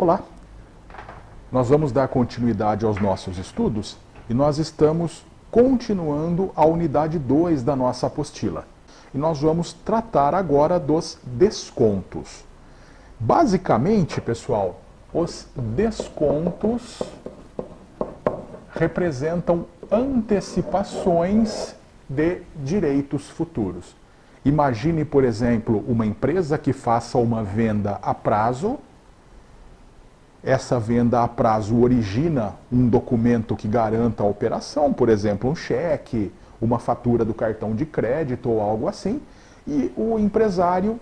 Olá! Nós vamos dar continuidade aos nossos estudos e nós estamos continuando a unidade 2 da nossa apostila. E nós vamos tratar agora dos descontos. Basicamente, pessoal, os descontos representam antecipações de direitos futuros. Imagine, por exemplo, uma empresa que faça uma venda a prazo. Essa venda a prazo origina um documento que garanta a operação, por exemplo, um cheque, uma fatura do cartão de crédito ou algo assim, e o empresário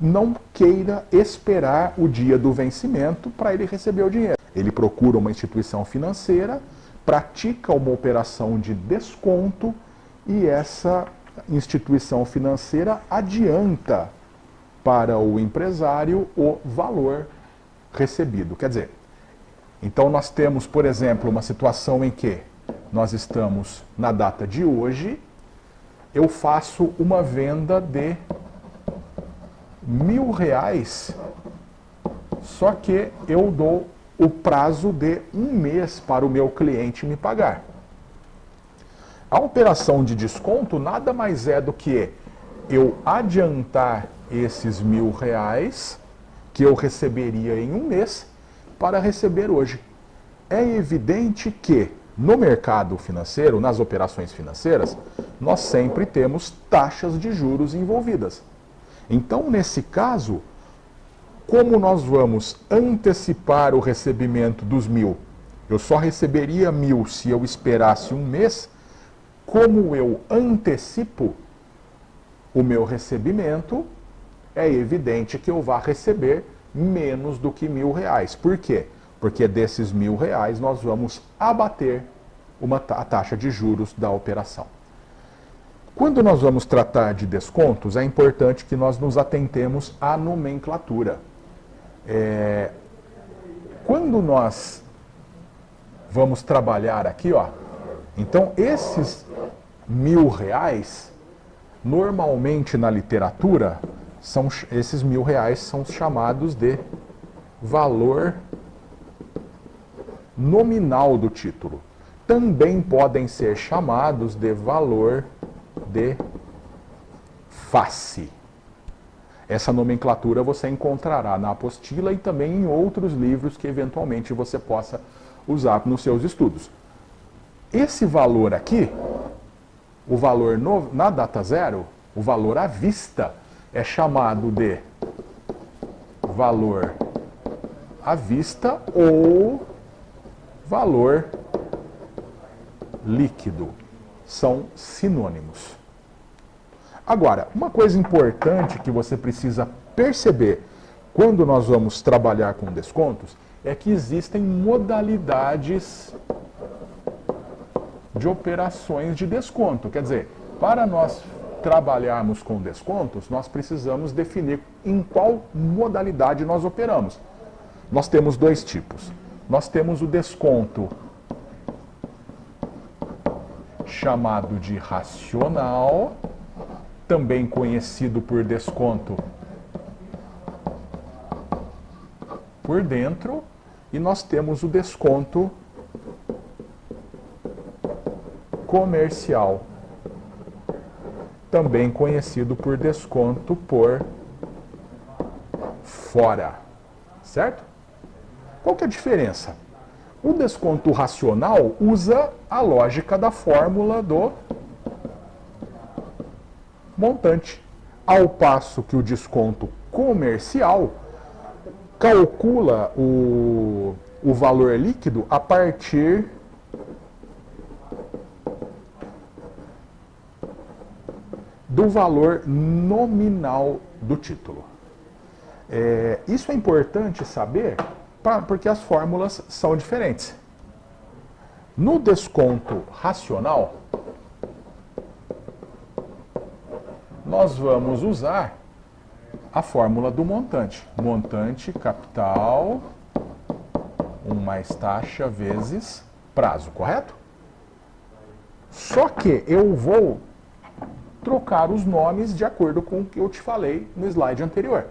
não queira esperar o dia do vencimento para ele receber o dinheiro. Ele procura uma instituição financeira, pratica uma operação de desconto e essa instituição financeira adianta para o empresário o valor recebido. Quer dizer, então nós temos, por exemplo, uma situação em que nós estamos na data de hoje, eu faço uma venda de R$1.000, só que eu dou o prazo de 1 mês para o meu cliente me pagar. A operação de desconto nada mais é do que eu adiantar esses R$1.000 que eu receberia em 1 mês para receber hoje. É evidente que no mercado financeiro, nas operações financeiras, nós sempre temos taxas de juros envolvidas. Então, nesse caso, como nós vamos antecipar o recebimento dos 1.000? Eu só receberia 1.000 se eu esperasse 1 mês. Como eu antecipo o meu recebimento, é evidente que eu vá receber menos do que R$1.000. Por quê? Porque desses R$1.000 nós vamos abater a taxa de juros da operação. Quando nós vamos tratar de descontos, é importante que nós nos atentemos à nomenclatura. Quando nós vamos trabalhar aqui, ó, então esses R$1.000, normalmente na literatura, esses R$1.000 são chamados de valor nominal do título. Também podem ser chamados de valor de face. Essa nomenclatura você encontrará na apostila e também em outros livros que eventualmente você possa usar nos seus estudos. Esse valor aqui, o valor na data zero, o valor à vista, é chamado de valor à vista ou valor líquido. São sinônimos. Agora, uma coisa importante que você precisa perceber quando nós vamos trabalhar com descontos é que existem modalidades de operações de desconto. Quer dizer, para nós trabalharmos com descontos, nós precisamos definir em qual modalidade nós operamos. Nós temos 2 tipos. Nós temos o desconto chamado de racional, também conhecido por desconto por dentro, e nós temos o desconto comercial, também conhecido por desconto por fora, certo? Qual que é a diferença? O desconto racional usa a lógica da fórmula do montante, ao passo que o desconto comercial calcula o valor líquido a partir do valor nominal do título. Isso é importante saber porque as fórmulas são diferentes. No desconto racional, nós vamos usar a fórmula do montante. Montante capital 1 mais taxa vezes prazo, correto? Só que eu vou trocar os nomes de acordo com o que eu te falei no slide anterior.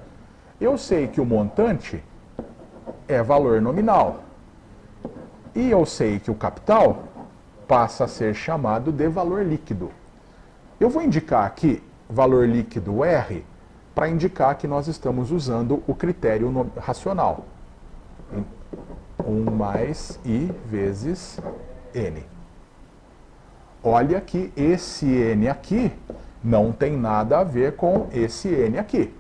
Eu sei que o montante é valor nominal. E eu sei que o capital passa a ser chamado de valor líquido. Eu vou indicar aqui valor líquido R para indicar que nós estamos usando o critério racional. 1 mais I vezes N. Olha que esse N aqui não tem nada a ver com esse N aqui.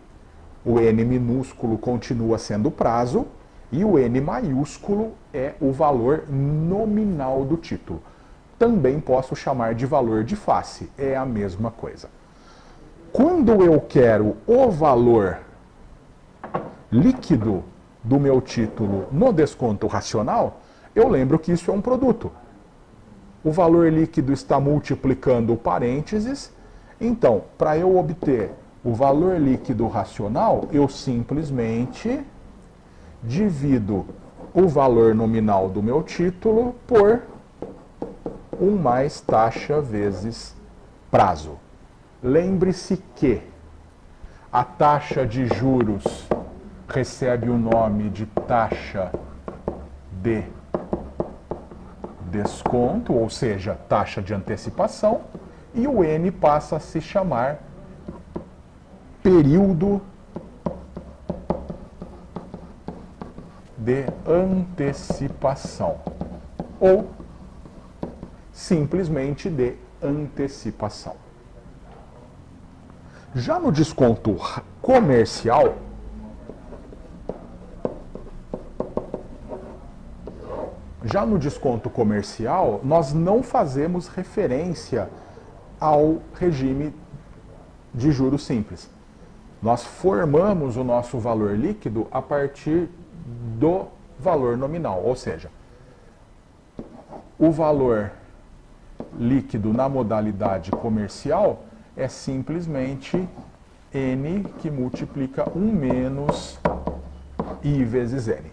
O N minúsculo continua sendo o prazo e o N maiúsculo é o valor nominal do título. Também posso chamar de valor de face, é a mesma coisa. Quando eu quero o valor líquido do meu título no desconto racional, eu lembro que isso é um produto. O valor líquido está multiplicando o parênteses, então, para eu obter o valor líquido racional, eu simplesmente divido o valor nominal do meu título por 1 mais taxa vezes prazo. Lembre-se que a taxa de juros recebe o nome de taxa de desconto, ou seja, taxa de antecipação, e o N passa a se chamar período de antecipação, ou simplesmente de antecipação. Já no desconto comercial, nós não fazemos referência ao regime de juros simples. Nós formamos o nosso valor líquido a partir do valor nominal, ou seja, o valor líquido na modalidade comercial é simplesmente N que multiplica 1 menos I vezes N.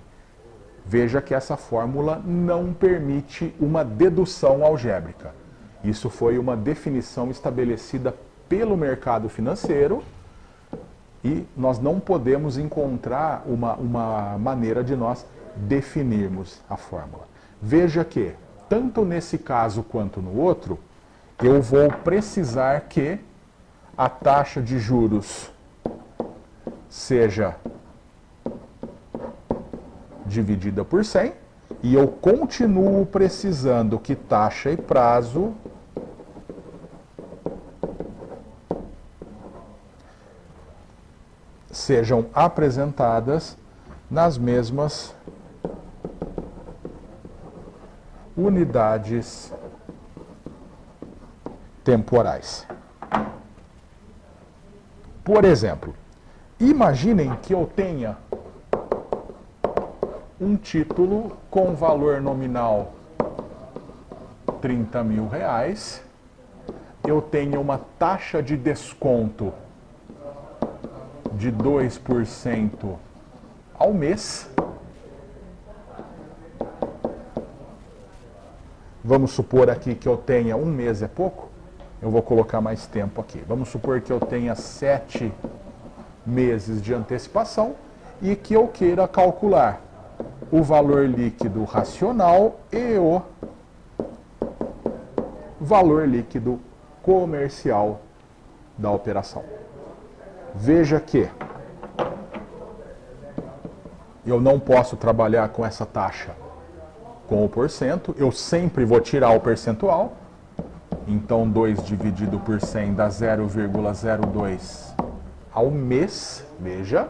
Veja que essa fórmula não permite uma dedução algébrica. Isso foi uma definição estabelecida pelo mercado financeiro e nós não podemos encontrar uma maneira de nós definirmos a fórmula. Veja que, tanto nesse caso quanto no outro, eu vou precisar que a taxa de juros seja dividida por 100 e eu continuo precisando que taxa e prazo sejam apresentadas nas mesmas unidades temporais. Por exemplo, imaginem que eu tenha um título com valor nominal R$30.000, eu tenho uma taxa de desconto de 2% ao mês. Vamos supor aqui que eu tenha, um mês é pouco, eu vou colocar mais tempo aqui. Vamos supor que eu tenha 7 meses de antecipação e que eu queira calcular o valor líquido racional e o valor líquido comercial da operação. Veja que eu não posso trabalhar com essa taxa com o porcento, eu sempre vou tirar o percentual. Então, 2 dividido por 100 dá 0,02 ao mês, veja.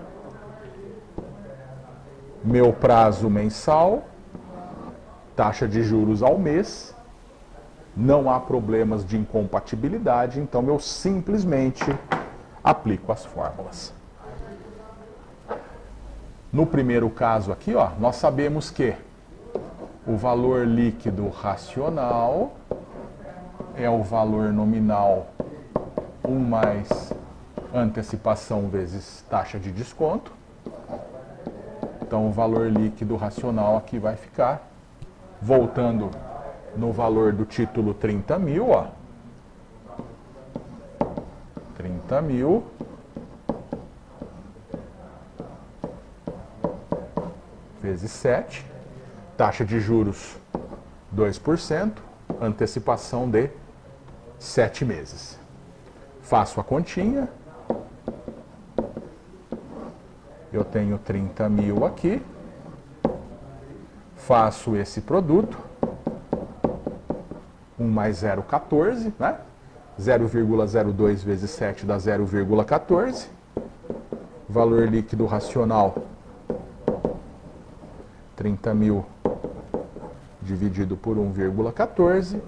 Meu prazo mensal, taxa de juros ao mês, não há problemas de incompatibilidade, então eu simplesmente aplico as fórmulas. No primeiro caso aqui, ó, nós sabemos que o valor líquido racional é o valor nominal 1 mais antecipação vezes taxa de desconto. Então, o valor líquido racional aqui vai ficar, voltando no valor do título 30.000, ó. 30.000 vezes 7, taxa de juros 2%, antecipação de 7 meses. Faço a continha, eu tenho 30 mil aqui, faço esse produto, 1 mais 0,14, né? 0,02 vezes 7 dá 0,14. Valor líquido racional, 30 mil dividido por 1,14.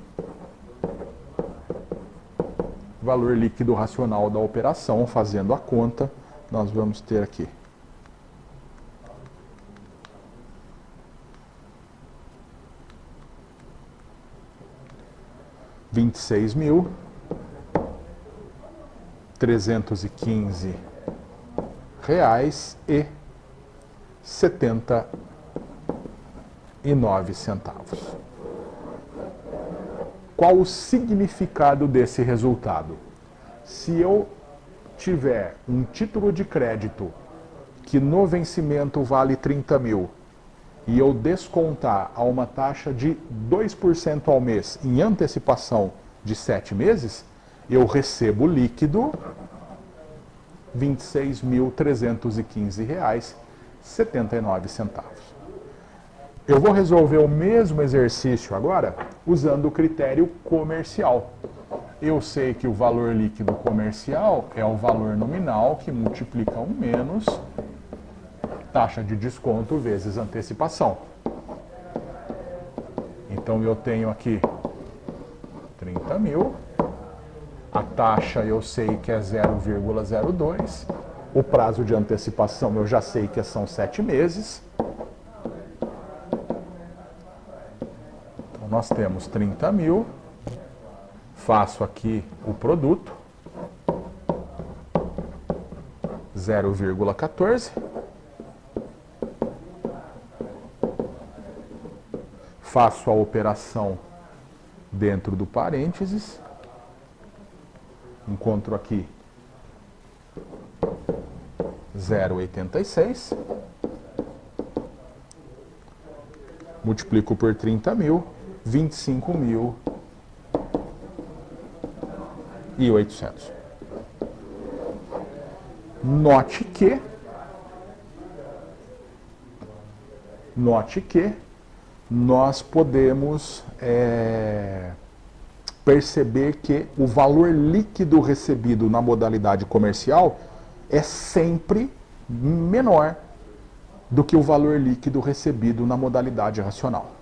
Valor líquido racional da operação, fazendo a conta, nós vamos ter aqui. R$315,79. Qual o significado desse resultado? Se eu tiver um título de crédito que no vencimento vale 30 mil e eu descontar a uma taxa de 2% ao mês em antecipação de 7 meses, eu recebo líquido R$ 26.315,79. Eu vou resolver o mesmo exercício agora usando o critério comercial. Eu sei que o valor líquido comercial é o valor nominal que multiplica 1 menos taxa de desconto vezes antecipação. Então eu tenho aqui 30 mil, a taxa eu sei que é 0,02, o prazo de antecipação eu já sei que são 7 meses. Então nós temos 30 mil, faço aqui o produto, 0,14. Faço a operação dentro do parênteses, encontro aqui 0,86, multiplico por 30 mil, 25.800. Note que nós podemos perceber que o valor líquido recebido na modalidade comercial é sempre menor do que o valor líquido recebido na modalidade racional.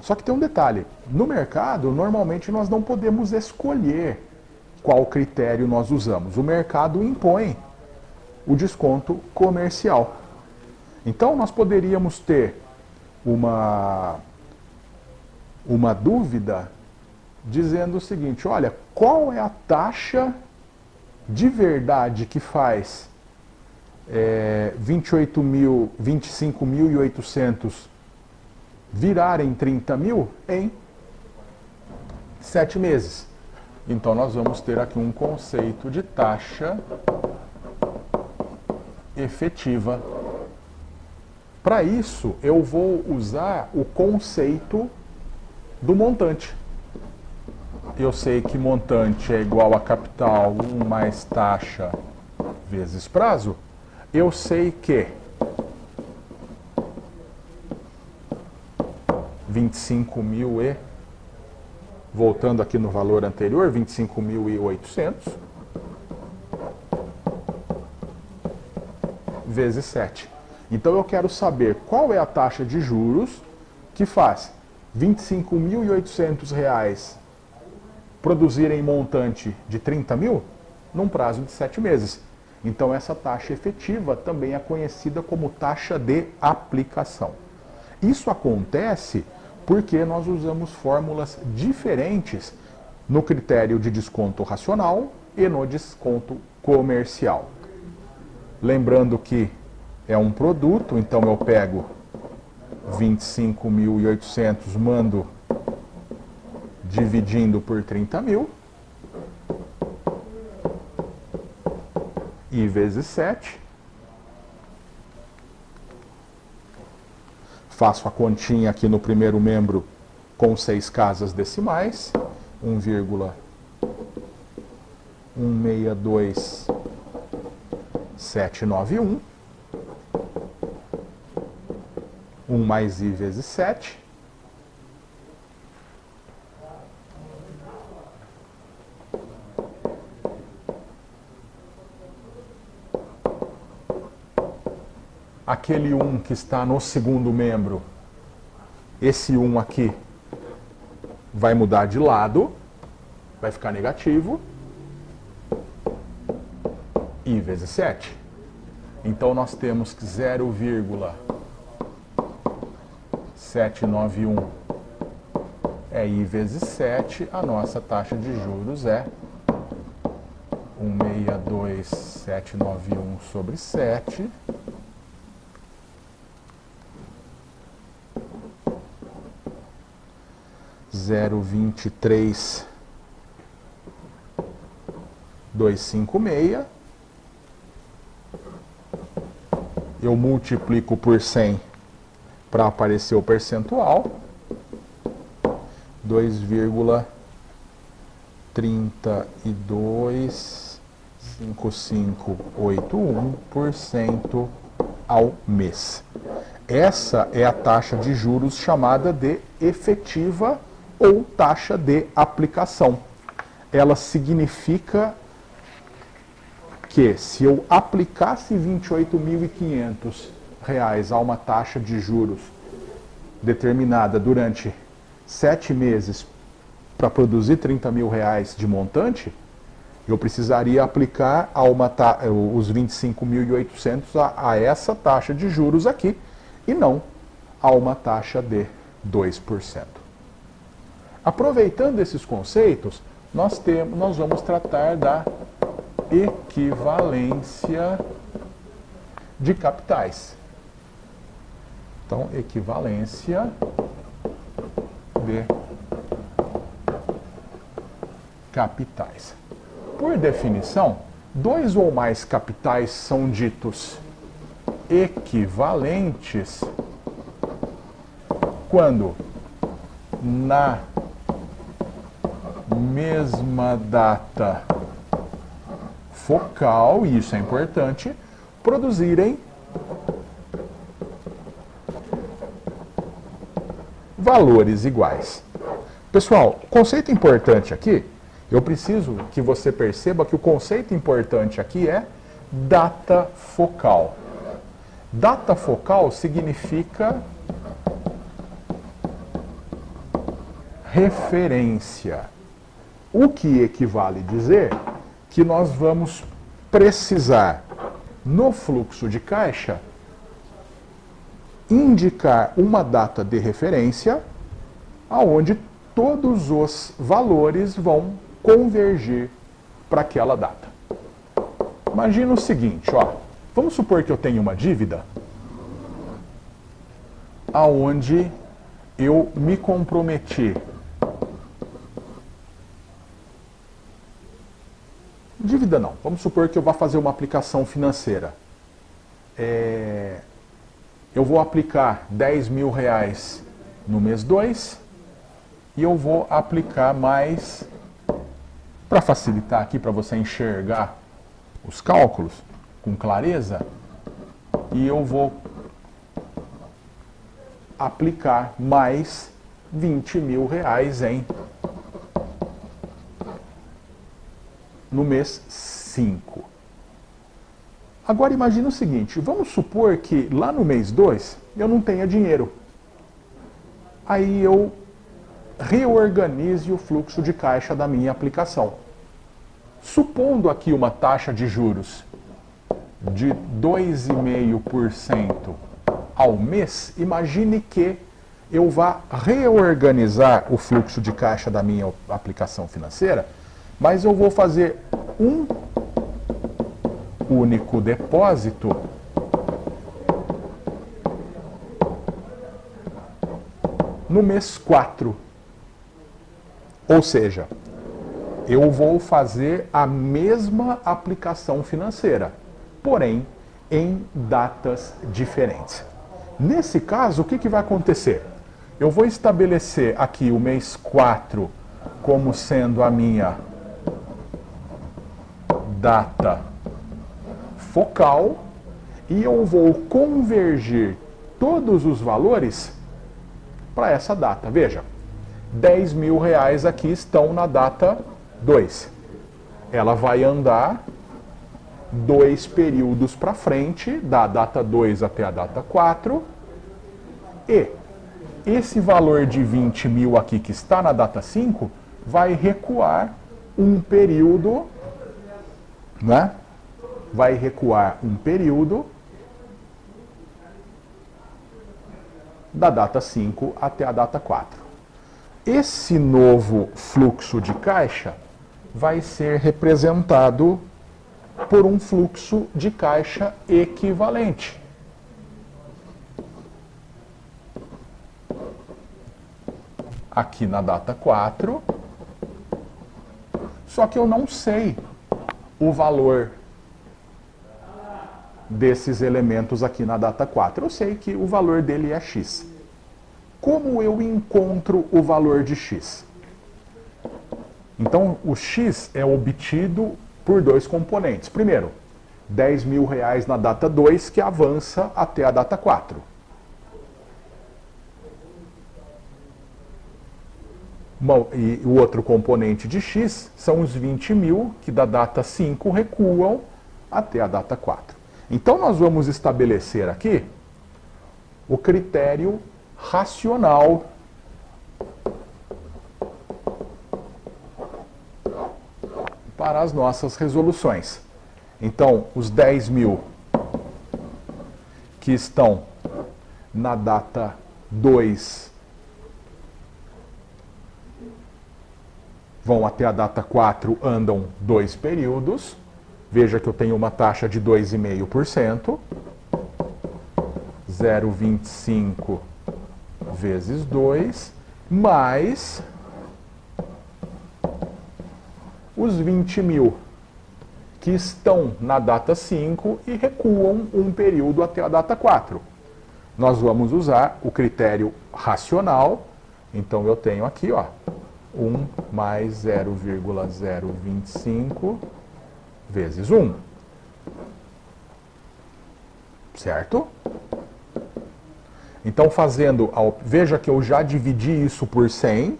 Só que tem um detalhe, no mercado normalmente nós não podemos escolher qual critério nós usamos. O mercado impõe o desconto comercial. Então nós poderíamos ter uma dúvida dizendo o seguinte, olha, qual é a taxa de verdade que faz 25.800 virarem 30 mil em 7 meses? Então nós vamos ter aqui um conceito de taxa efetiva. Para isso, eu vou usar o conceito do montante. Eu sei que montante é igual a capital 1 mais taxa vezes prazo. Eu sei que 25 mil e, voltando aqui no valor anterior, 25.800 vezes 7. Então eu quero saber qual é a taxa de juros que faz R$ 25.800 produzirem montante de 30 mil num prazo de 7 meses. Então essa taxa efetiva também é conhecida como taxa de aplicação. Isso acontece porque nós usamos fórmulas diferentes no critério de desconto racional e no desconto comercial. Lembrando que é um produto, então eu pego 25.800, mando dividindo por 30 mil, e vezes 7, Faço a continha aqui no primeiro membro com 6 casas decimais. 1,162791. 1 mais I vezes 7. Aquele 1 que está no segundo membro, esse 1 aqui vai mudar de lado, vai ficar negativo. I vezes 7. Então nós temos que 0,791 é I vezes 7, a nossa taxa de juros é 1,62791 sobre 7. Zero 23,256. Eu multiplico por 100 para aparecer o percentual. 2,325581% ao mês. Essa é a taxa de juros chamada de efetiva ou taxa de aplicação. Ela significa que se eu aplicasse R$ 28.500 a uma taxa de juros determinada durante 7 meses para produzir R$ 30.000 de montante, eu precisaria aplicar os 25.800 a essa taxa de juros aqui e não a uma taxa de 2%. Aproveitando esses conceitos, nós vamos tratar da equivalência de capitais. Então, equivalência de capitais. Por definição, 2 ou mais capitais são ditos equivalentes quando na mesma data focal, e isso é importante, produzirem valores iguais. Pessoal, conceito importante aqui, eu preciso que você perceba que o conceito importante aqui é data focal. Data focal significa referência. O que equivale a dizer que nós vamos precisar, no fluxo de caixa, indicar uma data de referência aonde todos os valores vão convergir para aquela data. Imagina o seguinte, ó, vamos supor que eu tenho uma dívida aonde eu me comprometi. Dívida não, vamos supor que eu vá fazer uma aplicação financeira. Eu vou aplicar R$10.000 no mês 2 e eu vou aplicar mais, para facilitar aqui, para você enxergar os cálculos com clareza, e eu vou aplicar mais R$20.000 no mês 5. Agora imagine o seguinte, vamos supor que lá no mês 2 eu não tenha dinheiro. Aí eu reorganize o fluxo de caixa da minha aplicação. Supondo aqui uma taxa de juros de 2,5% ao mês, imagine que eu vá reorganizar o fluxo de caixa da minha aplicação financeira, mas eu vou fazer um único depósito no mês 4. Ou seja, eu vou fazer a mesma aplicação financeira, porém em datas diferentes. Nesse caso, o que vai acontecer? Eu vou estabelecer aqui o mês 4 como sendo a minha data focal e eu vou convergir todos os valores para essa data. Veja, R$10.000 aqui estão na data 2. Ela vai andar 2 períodos para frente, da data 2 até a data 4. E esse valor de 20.000 aqui que está na data 5 vai recuar um período, né? Vai recuar um período da data 5 até a data 4. Esse novo fluxo de caixa vai ser representado por um fluxo de caixa equivalente. Aqui na data 4, só que eu não sei o valor desses elementos aqui na data 4. Eu sei que o valor dele é x. Como eu encontro o valor de x? Então, o x é obtido por 2 componentes. Primeiro, R$10.000 na data 2, que avança até a data 4. Bom, e o outro componente de x são os 20.000, que da data 5 recuam até a data 4. Então, nós vamos estabelecer aqui o critério racional para as nossas resoluções. Então, os 10.000 que estão na data 2 vão até a data 4, andam 2 períodos. Veja que eu tenho uma taxa de 2,5%. 0,25 vezes 2, mais os 20.000 que estão na data 5 e recuam um período até a data 4. Nós vamos usar o critério racional. Então eu tenho aqui, ó, 1 mais 0,025 vezes 1. Certo? Então, veja que eu já dividi isso por 100.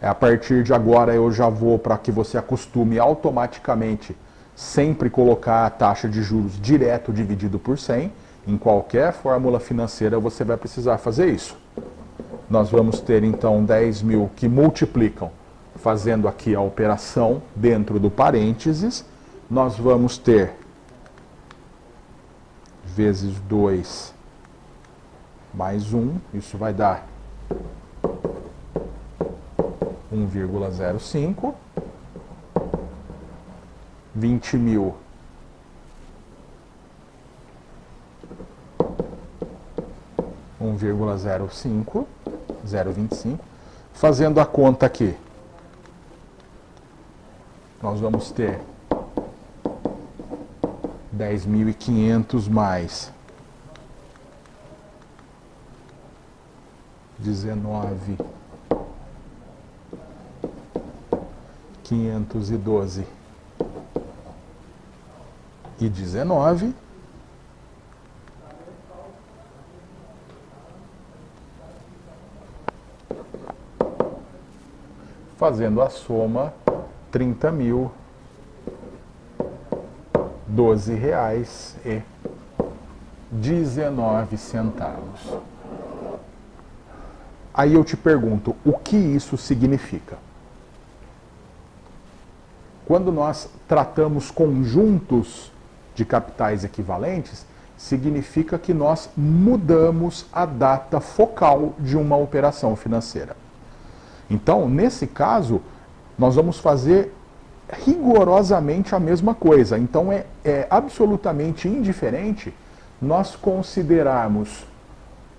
A partir de agora eu já vou, para que você acostume automaticamente, sempre colocar a taxa de juros direto dividido por 100. Em qualquer fórmula financeira você vai precisar fazer isso. Nós vamos ter então 10.000 que multiplicam, fazendo aqui a operação dentro do parênteses. Nós vamos ter vezes 2 mais 1, isso vai dar 1,05. 20.000 1,05, 0,25. Fazendo a conta aqui, nós vamos ter 10.500 mais 19.512 e 19. Fazendo a soma, R$30.012,19. Aí eu te pergunto, o que isso significa? Quando nós tratamos conjuntos de capitais equivalentes, significa que nós mudamos a data focal de uma operação financeira. Então, nesse caso, nós vamos fazer rigorosamente a mesma coisa. Então, é absolutamente indiferente nós considerarmos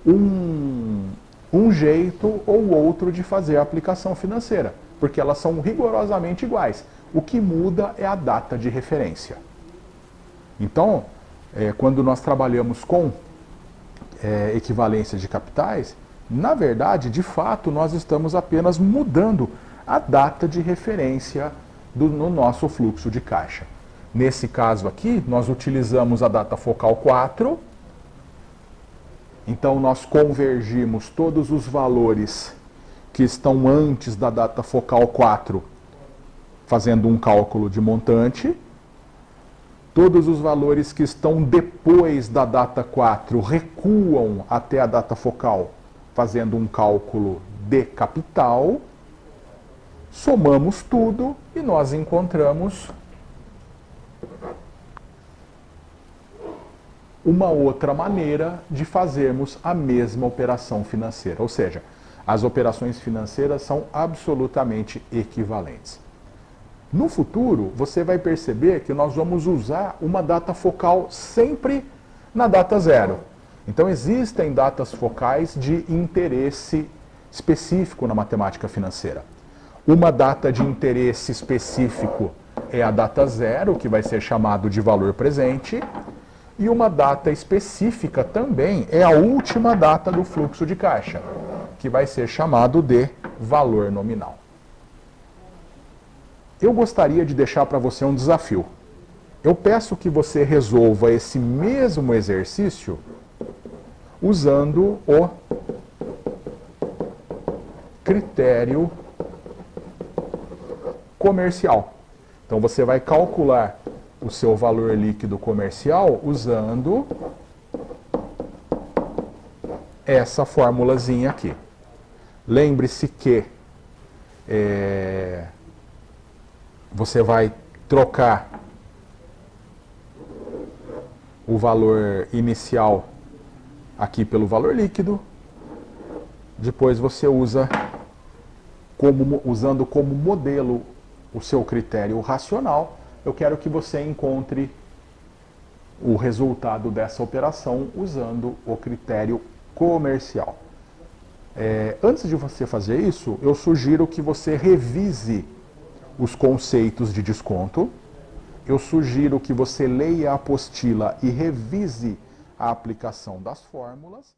um jeito ou outro de fazer a aplicação financeira, porque elas são rigorosamente iguais. O que muda é a data de referência. Então, quando nós trabalhamos com equivalência de capitais, na verdade, de fato, nós estamos apenas mudando a data de referência no nosso fluxo de caixa. Nesse caso aqui, nós utilizamos a data focal 4, então nós convergimos todos os valores que estão antes da data focal 4, fazendo um cálculo de montante. Todos os valores que estão depois da data 4 recuam até a data focal, fazendo um cálculo de capital. Somamos tudo e nós encontramos uma outra maneira de fazermos a mesma operação financeira. Ou seja, as operações financeiras são absolutamente equivalentes. No futuro, você vai perceber que nós vamos usar uma data focal sempre na data zero. Então, existem datas focais de interesse específico na matemática financeira. Uma data de interesse específico é a data zero, que vai ser chamado de valor presente, e uma data específica também é a última data do fluxo de caixa, que vai ser chamado de valor nominal. Eu gostaria de deixar para você um desafio. Eu peço que você resolva esse mesmo exercício usando o critério comercial. Então você vai calcular o seu valor líquido comercial usando essa formulazinha aqui. Lembre-se que você vai trocar o valor inicial aqui pelo valor líquido, depois você usa usando como modelo o seu critério racional. Eu quero que você encontre o resultado dessa operação usando o critério comercial. Antes de você fazer isso, eu sugiro que você revise os conceitos de desconto. Eu sugiro que você leia a apostila e revise a aplicação das fórmulas.